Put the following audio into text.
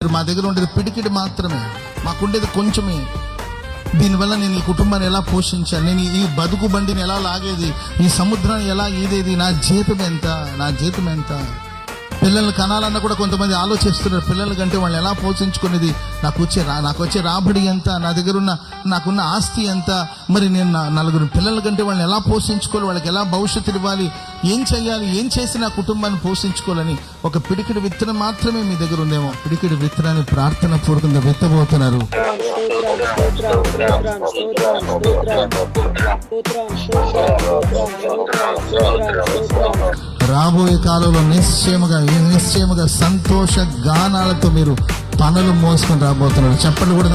మా దగ్గర ఉండేది పిడికిడి మాత్రమే, మాకుండేది కొంచెమే. దీనివల్ల నేను ఈ కుటుంబాన్ని ఎలా పోషించాను, నేను ఈ బతుకు బండిని ఎలా లాగేది, ఈ సముద్రాన్ని ఎలా ఈదేది, నా జీతం ఎంత. పిల్లల్ని కనాలన్నా కూడా కొంతమంది ఆలోచిస్తున్నారు, పిల్లల కంటే వాళ్ళని ఎలా పోషించుకునేది, నాకు వచ్చే రాబడి ఎంత, నా దగ్గర నాకున్న ఆస్తి ఎంత, మరి నేను నలుగురు పిల్లల కంటే వాళ్ళని ఎలా పోషించుకోవాలి, వాళ్ళకి ఎలా భవిష్యత్తు ఇవ్వాలి, ఏం చేయాలి, ఏం చేసి నా కుటుంబాన్ని పోషించుకోవాలని ఒక పిడికిడి విత్తనం మాత్రమే మీ దగ్గర ఉందేమో. పిడికిడి విత్తనాన్ని ప్రార్థన పూర్వకంగా విత్తబోతున్నారు. రాబోయే కాలంలో నిశ్చయముగా సంతోష గానాలతో మీరు పనులు మోసుకొని రాబోతున్నారు. చెప్పండి కూడా.